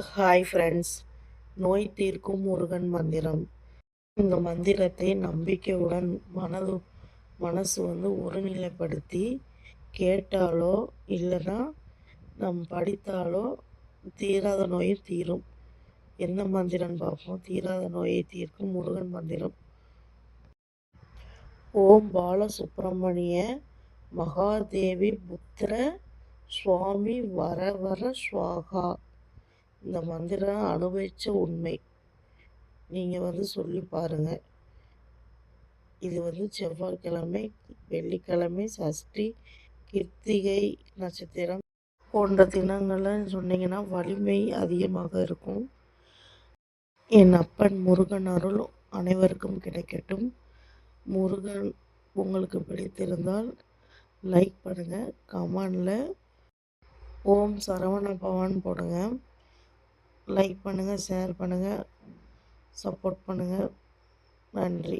Hi friends. நோய் தீர்க்கும் முருகன் மந்திரம். இந்த மந்திரத்தை நம்பிக்கையுடன் மனசு ஒருநிலைப்படுத்தி கேட்டாலோ இல்லைன்னா படித்தாலோ தீராத நோயும் தீரும். என்ன மந்திரம்னு பார்ப்போம். தீராத நோயை தீர்க்கும் முருகன் மந்திரம். ஓம் பாலசுப்ரமணிய மகாதேவி புத்திர சுவாமி வர வர ஸ்வாகா. இந்த மந்திரம் அனுபவித்த உண்மை. நீங்கள் சொல்லி பாருங்கள். இது செவ்வாய்க்கிழமை, வெள்ளிக்கிழமை, சஷ்டி, கிருத்திகை நட்சத்திரம் போன்ற தினங்களை சொன்னீங்கன்னா வலிமை அதிகமாக இருக்கும். என் அப்பன் முருகன் அருள் அனைவருக்கும் கிடைக்கட்டும். முருகன் உங்களுக்கு பிடித்திருந்தால் லைக் பண்ணுங்கள், கமெண்டில் ஓம் சரவண பவன் போடுங்க. லைக் பண்ணுங்கள், ஷேர் பண்ணுங்கள், சப்போர்ட் பண்ணுங்கள். நன்றி.